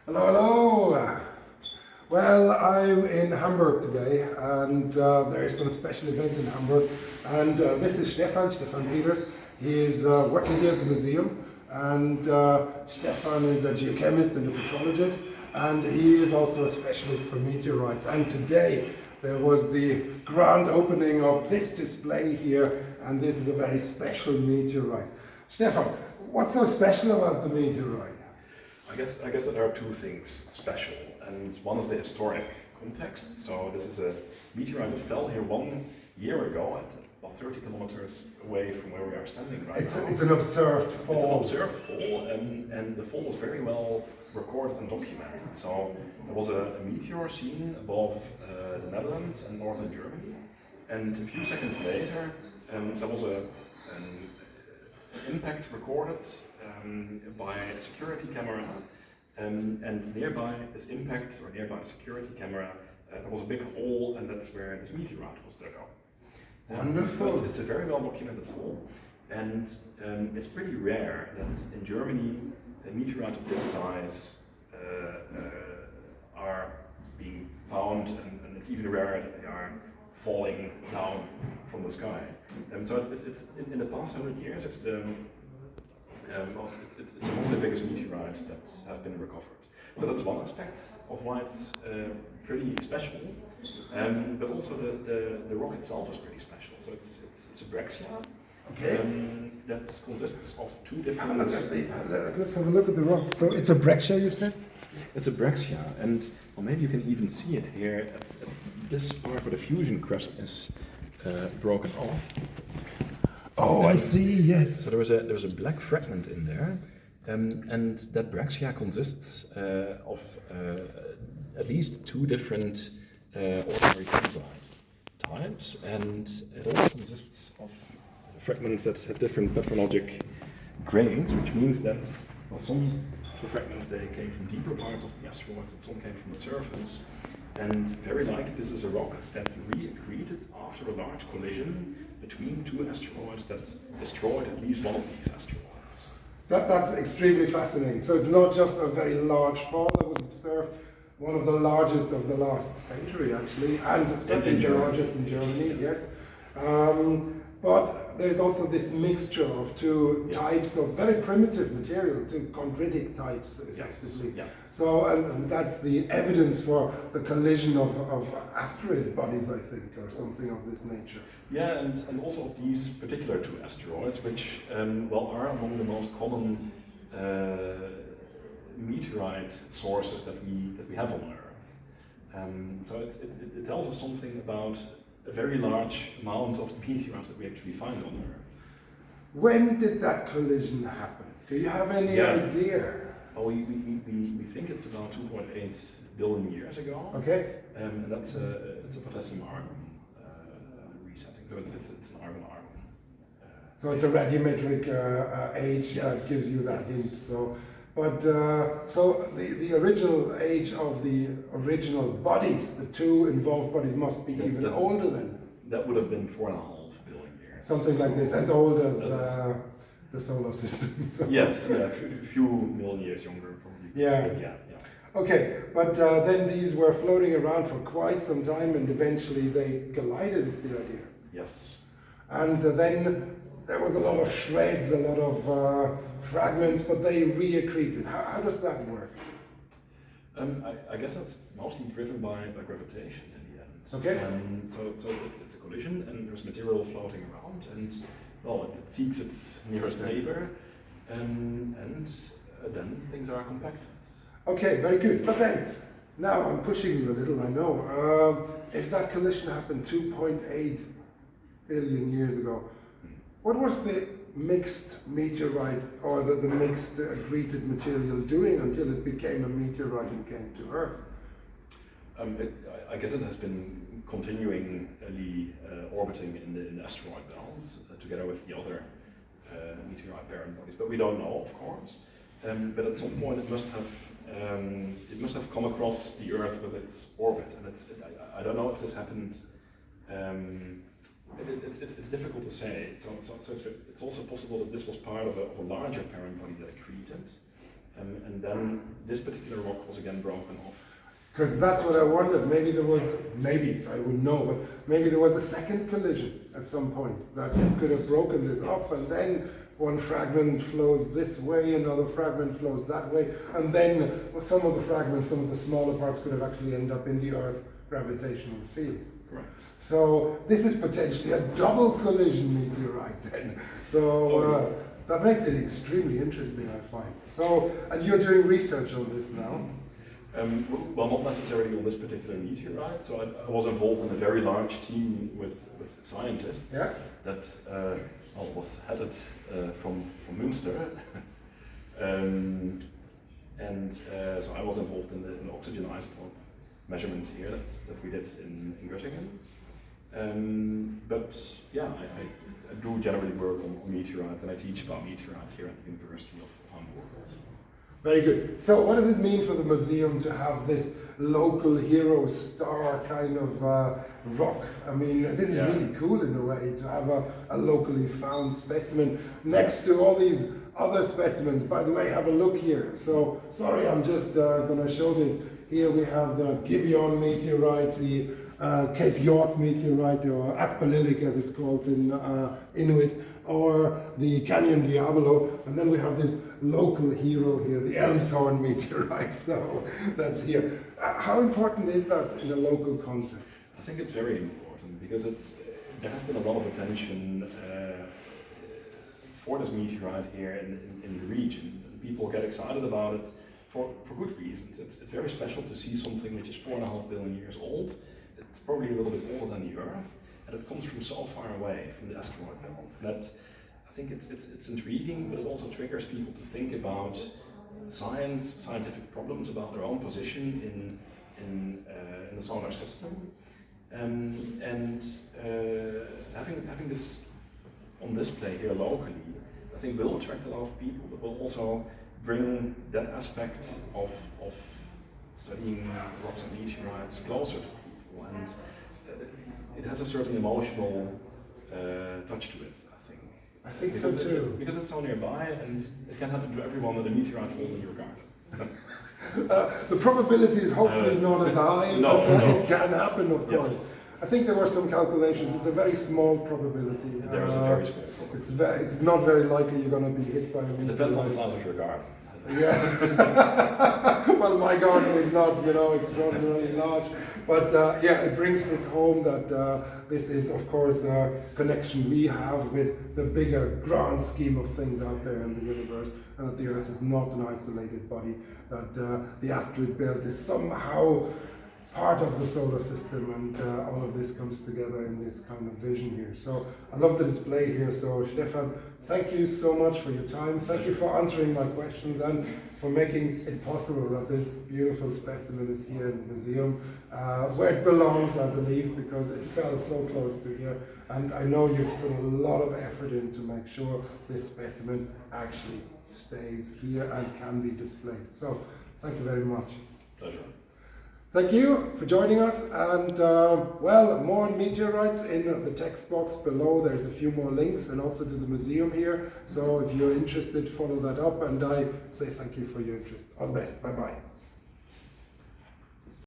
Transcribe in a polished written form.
Hello, hello. Well, I'm in Hamburg today, and there is some special event in Hamburg. And this is Stefan Peters. He is working here at the museum, and Stefan is a geochemist and a petrologist, and he is also a specialist for meteorites. And today there was the grand opening of this display here, and this is a very special meteorite. Stefan, what's so special about the meteorite? I guess that there are two things special, and one is the historic context. So this is a meteorite that fell here 1 year ago at about 30 kilometers away from where we are standing right now. It's an observed fall. It's an observed fall, and the fall was very well recorded and documented. So there was a meteor seen above the Netherlands and northern Germany, and a few seconds later there was an impact recorded by a security camera, and nearby this impact, or nearby the security camera, there was a big hole, and that's where this meteorite was dug up. Wonderful. So it's a very well documented fall, and it's pretty rare that in Germany a meteorite of this size are being found, and it's even rarer that they are falling down from the sky. So it's in the past 100 years, it's among the biggest meteorites that have been recovered. So that's one aspect of why it's pretty special, but also the rock itself is pretty special. So it's a breccia. Okay. That consists of two different. Let's have a look at the rock. So it's a breccia, you said? It's a breccia, and well, maybe you can even see it here at this part where the fusion crust is broken off. Oh, I see. Yes. So there was a black fragment in there, and that breccia consists of at least two different ordinary chondrite types, and it also consists of fragments that have different petrologic grades, which means that some of the fragments they came from deeper parts of the asteroids, and some came from the surface. And very likely this is a rock that reaccreted after a large collision between two asteroids that destroyed at least one of these asteroids. That's extremely fascinating. So it's not just a very large fall that was observed, one of the largest of the last century actually, and certainly the largest in Germany, yes. But there's also this mixture of two types of very primitive material, two chondritic types, effectively. Yes. Yeah. So, and that's the evidence for the collision of asteroid bodies, I think, or something of this nature. Yeah, and also of these particular two asteroids, which are among the most common meteorite sources that we have on Earth. So it tells us something about a very large amount of the meteorites that we actually find on Earth. When did that collision happen? Do you have any idea? Well, we think it's about 2.8 billion years ago. Okay. And that's it's a potassium-argon resetting. So it's an argon-argon. So it's a radiometric age that gives you that hint. So, but so the original age of the original bodies, the two involved bodies, must be even older than. That would have been 4.5 billion years. Something like this, as old as the solar system. So. Yes, yeah, a few million years younger probably. Yeah. Okay, but then these were floating around for quite some time, and eventually they collided, is the idea. Yes. And then there was a lot of shreds, a lot of fragments, but they reaccreted. How does that work? I guess that's mostly driven by gravitation in the end. Okay. So it's a collision, and there's material floating around, and it seeks its nearest neighbor, and then things are compacted. Okay, very good. But then, now I'm pushing you a little, I know. If that collision happened 2.8 billion years ago, what was the mixed meteorite or the mixed accreted material doing until it became a meteorite and came to Earth? I guess it has been continually orbiting in the asteroid belts together with the other meteorite parent bodies, but we don't know, of course. But at some point it must have come across the Earth with its orbit, and I don't know if this happened. It's difficult to say. So it's also possible that this was part of a larger parent body that accreted, and then this particular rock was again broken off. Because that's what I wondered. Maybe there was, maybe, I wouldn't know, but maybe there was a second collision at some point that could have broken this up, and then one fragment flows this way, another fragment flows that way, and then some of the fragments, some of the smaller parts could have actually ended up in the Earth gravitational field. Correct. So this is potentially a double collision meteorite then. So that makes it extremely interesting, I find. So, and you're doing research on this now? Well, not necessarily on this particular meteorite. So I was involved in a very large team with scientists that was headed from Münster. So I was involved in the oxygen isotope measurements here that we did in Göttingen. But yeah, I do generally work on meteorites, and I teach about meteorites here at the University of Hamburg also. Very good. So what does it mean for the museum to have this local hero star kind of rock? I mean, this is really cool in a way to have a locally found specimen next to all these other specimens. By the way, have a look here. So, sorry, I'm just going to show this. Here we have the Gibeon meteorite, the Cape York meteorite, or Akbalilic as it's called in Inuit, or the Canyon Diabolo, and then we have this local hero here, the Elmshorn meteorite. So that's here. How important is that in a local context? I think it's very important because there has been a lot of attention for this meteorite here in the region. People get excited about it for good reasons. It's very special to see something which is 4.5 billion years old. It's probably a little bit older than the Earth, and it comes from so far away from the asteroid belt. That I think it's intriguing, but it also triggers people to think about scientific problems about their own position in the solar system, and having this on display here locally, I think will attract a lot of people, but will also bring that aspect of studying rocks and meteorites closer to people, and it has a certain emotional touch to it, I think. I think so too. Because it's so nearby, and it can happen to everyone that a meteorite falls in your garden. The probability is hopefully not as high, but it can happen, of course. Yes. I think there were some calculations. It's a very small probability. There is a very small probability. It's not very likely you're going to be hit by a meteorite. It depends on the size of your garden. Yeah. Well, my garden is not, extraordinarily large, but it brings this home that this is, of course, a connection we have with the bigger grand scheme of things out there in the universe, and that the Earth is not an isolated body, that the asteroid belt is somehow part of the solar system, and all of this comes together in this kind of vision here. So I love the display here. So Stefan, thank you so much for your time. Thank you for answering my questions and for making it possible that this beautiful specimen is here in the museum, where it belongs, I believe, because it fell so close to here. And I know you've put a lot of effort in to make sure this specimen actually stays here and can be displayed. So thank you very much. Pleasure. Thank you for joining us, and more meteorites in the text box below. There's a few more links, and also to the museum here. So if you're interested, follow that up, and I say thank you for your interest. All the best. Bye-bye.